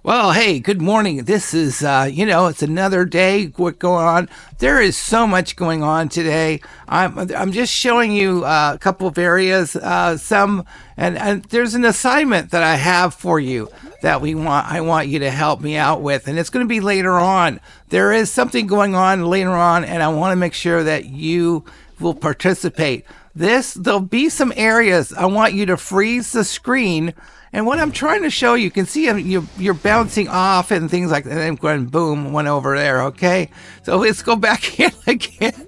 Well, hey, good morning. This is, it's another day. What going on? There is so much going on today. I'm just showing you a couple of areas. And there's an assignment that I have for you that I want you to help me out with, and it's going to be later on. There is something going on later on, and I want to make sure that you will participate. There'll be some areas I want you to freeze the screen. And what I'm trying to show you, can see you're bouncing off and things like that. And I'm going, boom, one over there, okay? So let's go back in again.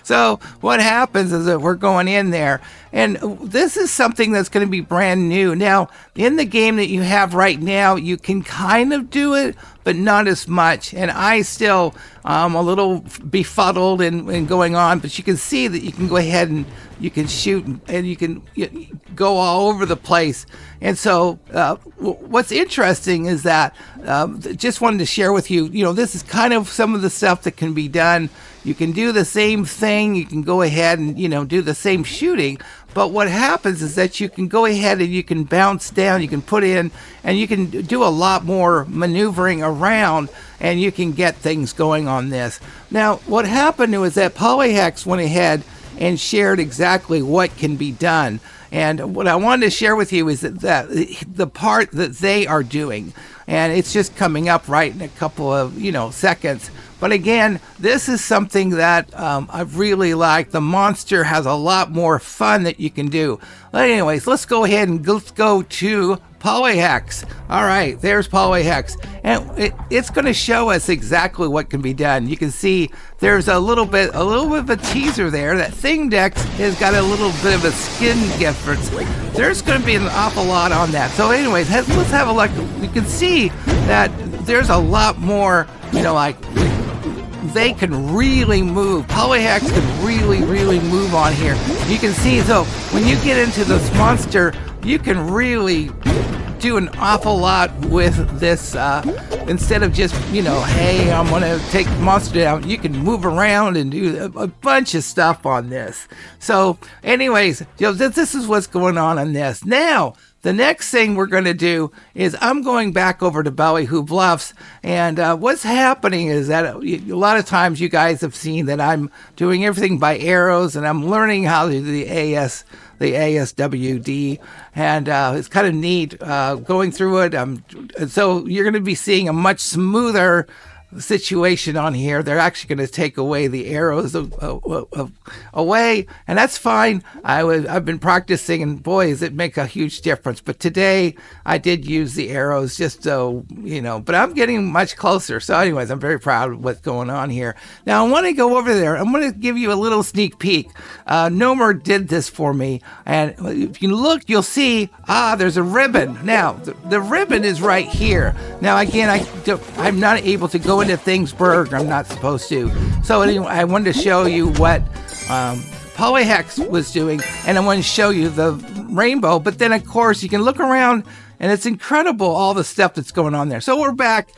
So what happens is that we're going in there, and this is something that's going to be brand new. Now, in the game that you have right now, you can kind of do it, but not as much. And I still a little befuddled and going on, but you can see that you can go ahead and you can shoot and you can go all over the place. And so what's interesting is that just wanted to share with you, this is kind of some of the stuff that can be done. You can do the same thing. You can go ahead and, do the same shooting. But what happens is that you can go ahead and you can bounce down, you can put in, and you can do a lot more maneuvering around, and you can get things going on this. Now, what happened was that Polyhex went ahead and shared exactly what can be done. And what I wanted to share with you is that the part that they are doing, and it's just coming up right in a couple of seconds. But again, this is something that I really like. The monster has a lot more fun that you can do. But anyways, let's go ahead and let's go to Polyhex. All right, there's Polyhex, and it's going to show us exactly what can be done. You can see there's a little bit of a teaser there. That Thingdex has got a little bit of a skin difference. There's going to be an awful lot on that. So anyways, let's have a look. You can see that there's a lot more, they can really move. Polyhex can really move on here. You can see, so when you get into this monster, you can really do an awful lot with this. Instead of just, hey, I'm going to take the monster down, you can move around and do a bunch of stuff on this. So anyways, this is what's going on this. Now, the next thing we're going to do is I'm going back over to Ballyhoo Bluffs, and what's happening is that a lot of times you guys have seen that I'm doing everything by arrows, and I'm learning how to do the ASWD, and it's kind of neat going through it. So you're going to be seeing a much smoother situation on here. They're actually going to take away the arrows away, and that's fine. I've been practicing, and boy, does it make a huge difference. But today I did use the arrows just so but I'm getting much closer. So anyways, I'm very proud of what's going on here. Now I want to go over there. I'm going to give you a little sneak peek. Elmer did this for me, and if you look, you'll see there's a ribbon. Now the ribbon is right here. Now again, I'm not able to go into Thingsburg. I'm not supposed to. So anyway, I wanted to show you what Polyhex was doing, and I want to show you the rainbow. But then, of course, you can look around, and it's incredible all the stuff that's going on there. So we're back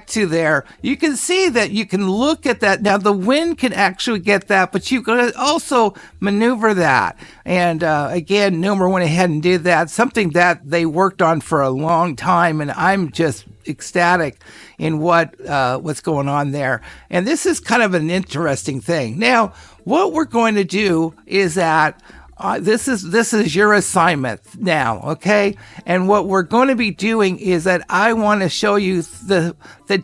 to there. You can see that you can look at that. Now the wind can actually get that, but you can also maneuver that. And again, Elmer went ahead and did that, something that they worked on for a long time, and I'm just ecstatic in what's going on there. And this is kind of an interesting thing. Now, what we're going to do is that this is your assignment now, okay? And what we're going to be doing is that I want to show you the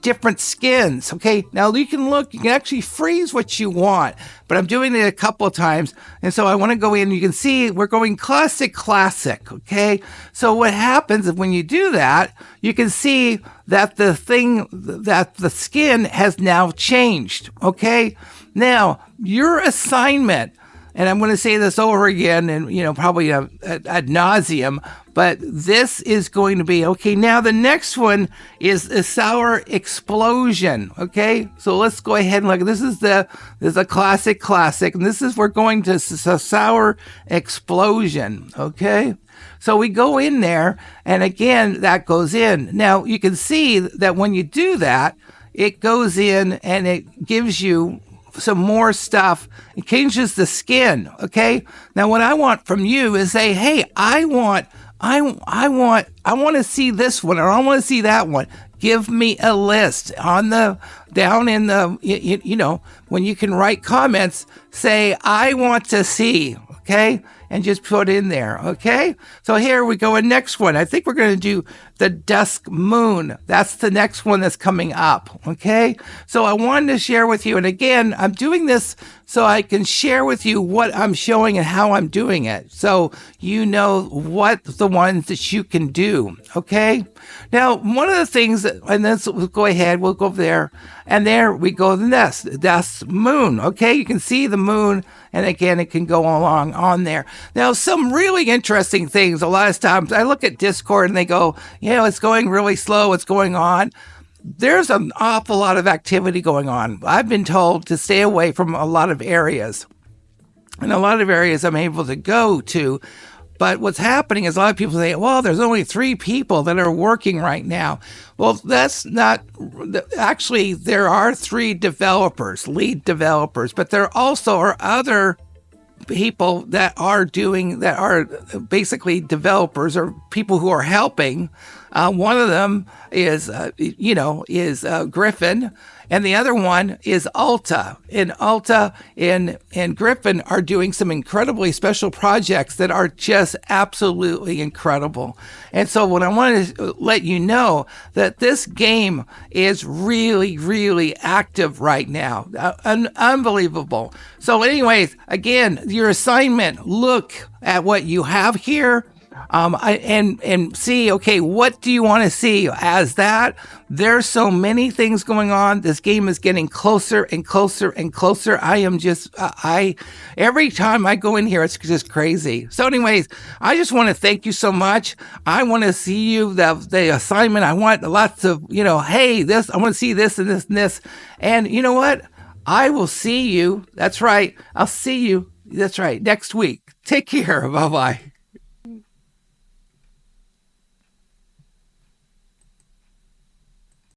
different skins, okay? Now you can actually freeze what you want, but I'm doing it a couple of times, and so I want to go in. You can see we're going classic, okay? So what happens is when you do that, you can see that the skin has now changed, okay? Now your assignment. And I'm going to say this over again and, probably ad nauseum, but this is going to be, okay, now the next one is a sour explosion, okay? So let's go ahead and look. This is a classic, and this is, we're going to sour explosion, okay? So we go in there, and again, that goes in. Now, you can see that when you do that, it goes in and it gives you some more stuff. It changes the skin, okay? Now, what I want from you is say, hey, I want I want to see this one, or I want to see that one. Give me a list on the down in the when you can write comments. Say I want to see. Okay, and just put in there. Okay, so here we go. And next one, I think we're going to do the dusk moon. That's the next one that's coming up. Okay, so I wanted to share with you, and again, I'm doing this so I can share with you what I'm showing and how I'm doing it, so you know what the ones that you can do. Okay, now one of the things that, and this, we'll go ahead, we'll go there, and there we go. The dusk moon. Okay, you can see the moon. And again, it can go along on there. Now, some really interesting things. A lot of times I look at Discord and they go, it's going really slow. What's going on? There's an awful lot of activity going on. I've been told to stay away from a lot of areas. And a lot of areas I'm able to go to. But what's happening is a lot of people say, well, there's only 3 people that are working right now. Well, that's not, actually, there are 3 developers, lead developers, but there also are other people that are basically developers or people who are helping. One of them is Griffin, and the other one is Alta. And Alta and Griffin are doing some incredibly special projects that are just absolutely incredible. And so what I want to let you know that this game is really, really active right now. Unbelievable. So anyways, again, your assignment, look at what you have here. And see, okay, what do you want to see as that? There's so many things going on. This game is getting closer and closer and closer. I am just, every time I go in here, it's just crazy. So anyways, I just want to thank you so much. I want to see you, the assignment. I want lots of, hey, this, I want to see this and this and this. And you know what? I will see you. That's right. I'll see you. That's right. Next week. Take care. Bye-bye.